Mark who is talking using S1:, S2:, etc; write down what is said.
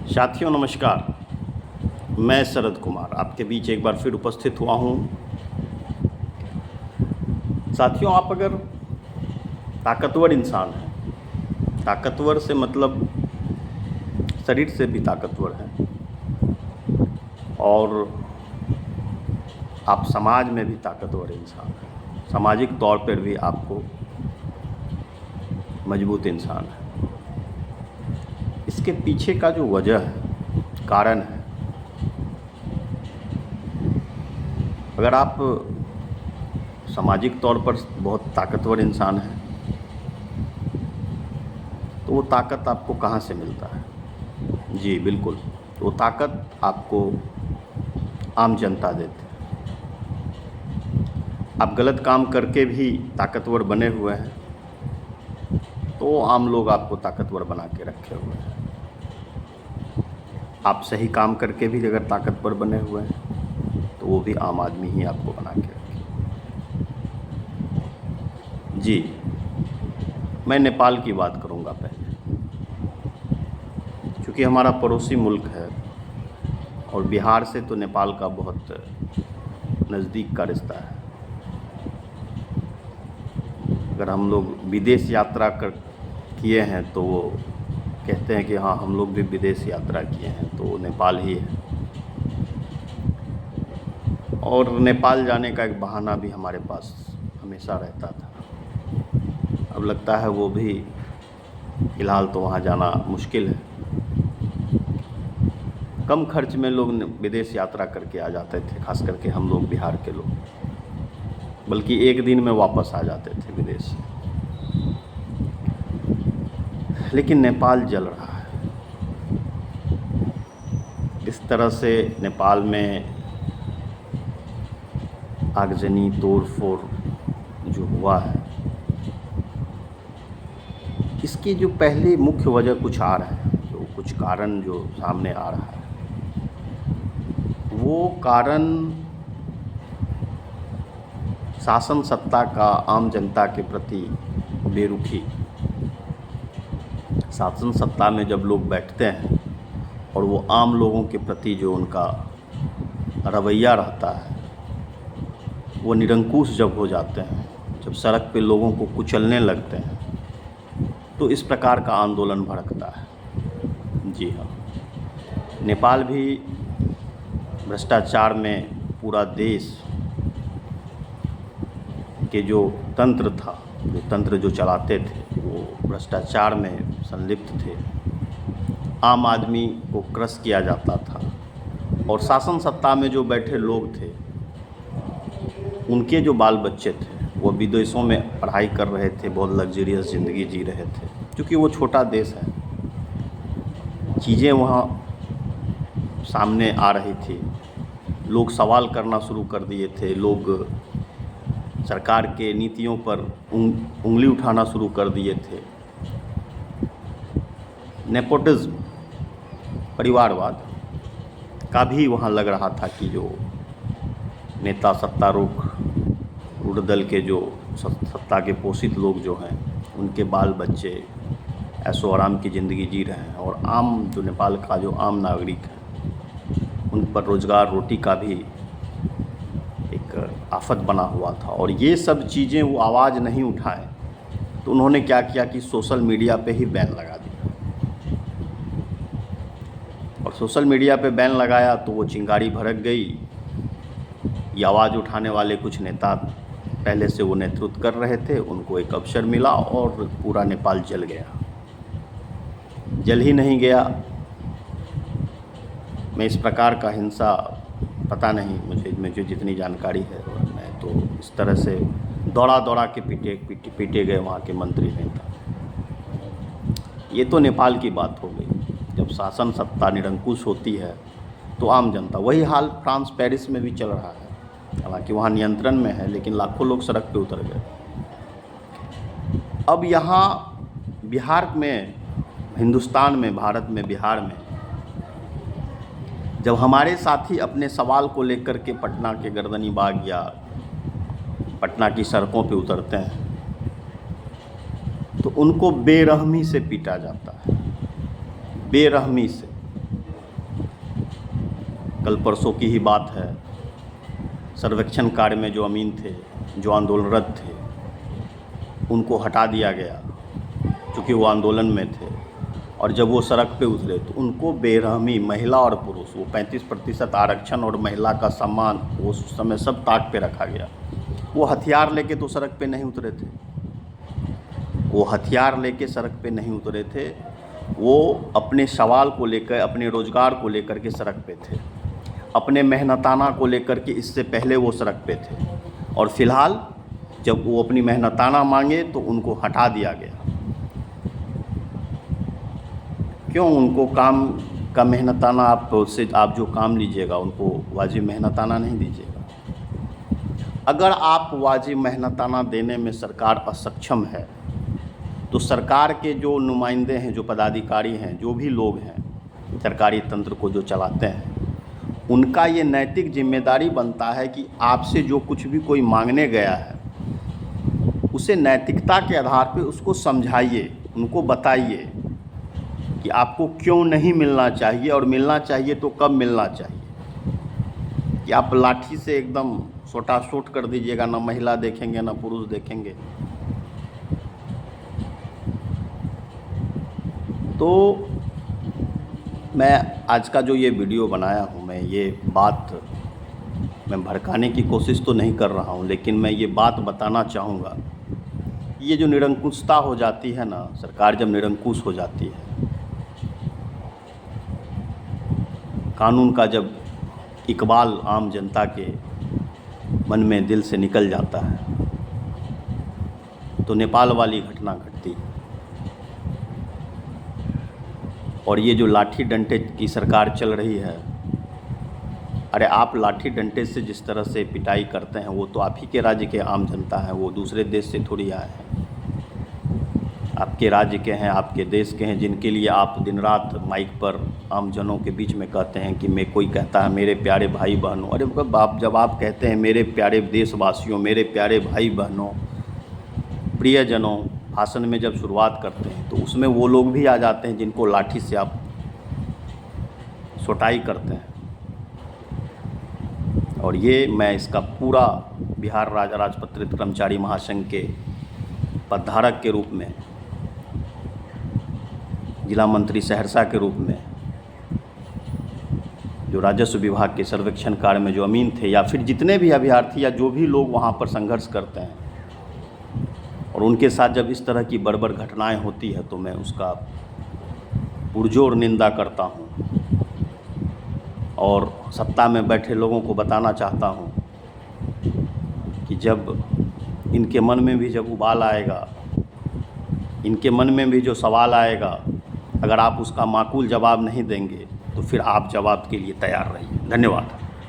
S1: साथियों नमस्कार। मैं शरद कुमार आपके बीच एक बार फिर उपस्थित हुआ हूँ। साथियों, आप अगर ताकतवर इंसान हैं, ताकतवर से मतलब शरीर से भी ताकतवर हैं, और आप समाज में भी ताकतवर इंसान हैं, सामाजिक तौर पर भी आपको मजबूत इंसान है, इसके पीछे का जो वजह है, कारण है, अगर आप सामाजिक तौर पर बहुत ताकतवर इंसान हैं तो वो ताकत आपको कहाँ से मिलता है? जी बिल्कुल, वो ताकत आपको आम जनता देती है। आप गलत काम करके भी ताकतवर बने हुए हैं तो आम लोग आपको ताकतवर बना के रखे हुए हैं। आप सही काम करके भी अगर ताकतवर बने हुए हैं तो वो भी आम आदमी ही आपको बना के रखे। जी, मैं नेपाल की बात करूंगा पहले, क्योंकि हमारा पड़ोसी मुल्क है और बिहार से तो नेपाल का बहुत नज़दीक का रिश्ता है। अगर हम लोग विदेश यात्रा किए हैं तो वो कहते हैं कि हाँ हम लोग भी विदेश यात्रा किए हैं, तो नेपाल ही है। और नेपाल जाने का एक बहाना भी हमारे पास हमेशा रहता था। अब लगता है वो भी फ़िलहाल तो वहाँ जाना मुश्किल है। कम खर्च में लोग विदेश यात्रा करके आ जाते थे, खास करके हम लोग बिहार के लोग, बल्कि एक दिन में वापस आ जाते थे विदेश से। लेकिन नेपाल जल रहा है। इस तरह से नेपाल में आगजनी तोड़ फोड़ जो हुआ है, इसकी जो पहली मुख्य वजह कुछ आ रहा है, जो कुछ कारण जो सामने आ रहा है, वो कारण शासन सत्ता का आम जनता के प्रति बेरुखी। शासन सत्ता में जब लोग बैठते हैं और वो आम लोगों के प्रति जो उनका रवैया रहता है वो निरंकुश जब हो जाते हैं, जब सड़क पे लोगों को कुचलने लगते हैं, तो इस प्रकार का आंदोलन भड़कता है। जी हाँ, नेपाल भी भ्रष्टाचार में पूरा देश के जो तंत्र जो चलाते थे वो भ्रष्टाचार में संलिप्त थे। आम आदमी को क्रश किया जाता था और शासन सत्ता में जो बैठे लोग थे उनके जो बाल बच्चे थे वो विदेशों में पढ़ाई कर रहे थे, बहुत लग्जरियस ज़िंदगी जी रहे थे। क्योंकि वो छोटा देश है, चीज़ें वहाँ सामने आ रही थी, लोग सवाल करना शुरू कर दिए थे, लोग सरकार के नीतियों पर उंगली उठाना शुरू कर दिए थे। नेपोटिज्म, परिवारवाद का भी वहाँ लग रहा था कि जो नेता सत्तारूढ़ दल के जो सत्ता के पोषित लोग जो हैं उनके बाल बच्चे ऐशो आराम की ज़िंदगी जी रहे हैं, और आम जो नेपाल का जो आम नागरिक है उन पर रोज़गार रोटी का भी एक आफत बना हुआ था। और ये सब चीज़ें वो आवाज़ नहीं उठाए तो उन्होंने क्या किया कि सोशल मीडिया पे ही बैन लगा दिया। और सोशल मीडिया पे बैन लगाया तो वो चिंगारी भड़क गई। ये आवाज़ उठाने वाले कुछ नेता पहले से वो नेतृत्व कर रहे थे, उनको एक अवसर मिला और पूरा नेपाल जल गया। जल ही नहीं गया, मैं इस प्रकार का हिंसा पता नहीं, मुझे जितनी जानकारी है मैं तो इस तरह से दौड़ा के पीटे गए वहाँ के मंत्री नेता। ये तो नेपाल की बात हो गई। जब शासन सत्ता निरंकुश होती है तो आम जनता, वही हाल फ्रांस पेरिस में भी चल रहा है। हालांकि वहाँ नियंत्रण में है लेकिन लाखों लोग सड़क पे उतर गए। अब यहाँ बिहार में, हिंदुस्तान में, भारत में, बिहार में जब हमारे साथी अपने सवाल को लेकर के पटना के गर्दनी बाग या पटना की सड़कों पे उतरते हैं तो उनको बेरहमी से पीटा जाता है, बेरहमी से। कल परसों की ही बात है, सर्वेक्षण कार्य में जो अमीन थे, जो आंदोलनरत थे, उनको हटा दिया गया क्योंकि वो आंदोलन में थे। और जब वो सड़क पे उतरे तो उनको बेरहमी, महिला और पुरुष, वो 35% आरक्षण और महिला का सम्मान, वो उस समय सब ताक पे रखा गया। वो हथियार लेके तो सड़क पे नहीं उतरे थे, वो हथियार लेके सड़क पे नहीं उतरे थे, वो अपने सवाल को लेकर, अपने रोज़गार को लेकर के सड़क पे थे, अपने मेहनताना को लेकर के इससे पहले वो सड़क पे थे। और फिलहाल जब वो अपनी मेहनताना मांगे तो उनको हटा दिया गया। क्यों? उनको काम का मेहनताना आप जो काम लीजिएगा उनको वाजिब मेहनताना नहीं दीजिएगा। अगर आप वाजिब मेहनताना देने में सरकार असक्षम है तो सरकार के जो नुमाइंदे हैं, जो पदाधिकारी हैं, जो भी लोग हैं सरकारी तंत्र को जो चलाते हैं, उनका ये नैतिक जिम्मेदारी बनता है कि आपसे जो कुछ भी कोई मांगने गया है उसे नैतिकता के आधार पे उसको समझाइए, उनको बताइए कि आपको क्यों नहीं मिलना चाहिए और मिलना चाहिए तो कब मिलना चाहिए। कि आप लाठी से एकदम छोटा-छोट कर दीजिएगा, ना महिला देखेंगे ना पुरुष देखेंगे। तो मैं आज का जो ये वीडियो बनाया हूँ, मैं भड़काने की कोशिश तो नहीं कर रहा हूँ, लेकिन मैं ये बात बताना चाहूँगा, ये जो निरंकुशता हो जाती है ना, सरकार जब निरंकुश हो जाती है, कानून का जब इकबाल आम जनता के मन में, दिल से निकल जाता है, तो नेपाल वाली घटना घटती है। और ये जो लाठी डंडे की सरकार चल रही है, अरे आप लाठी डंडे से जिस तरह से पिटाई करते हैं वो तो आप ही के राज्य के आम जनता है, वो दूसरे देश से थोड़ी आए हैं। आपके राज्य के हैं, आपके देश के हैं, जिनके लिए आप दिन रात माइक पर आम जनों के बीच में कहते हैं कि कोई कहता है मेरे प्यारे भाई बहनों। अरे जब आप कहते हैं मेरे प्यारे देशवासियों, मेरे प्यारे भाई बहनों, प्रियजनों, भाषण में जब शुरुआत करते हैं तो उसमें वो लोग भी आ जाते हैं जिनको लाठी से आप सोटाई करते हैं। और ये मैं इसका पूरा बिहार राज्य राजपत्रित कर्मचारी महासंघ के पदधारक के रूप में, जिला मंत्री सहरसा के रूप में, जो राजस्व विभाग के सर्वेक्षण कार्य में जो अमीन थे, या फिर जितने भी अभ्यर्थी या जो भी लोग वहाँ पर संघर्ष करते हैं, और उनके साथ जब इस तरह की बर्बर घटनाएं होती है तो मैं उसका पुरजोर निंदा करता हूं। और सत्ता में बैठे लोगों को बताना चाहता हूं कि जब इनके मन में भी जब उबाल आएगा, इनके मन में भी जो सवाल आएगा, अगर आप उसका माकूल जवाब नहीं देंगे तो फिर आप जवाब के लिए तैयार रहिए। धन्यवाद।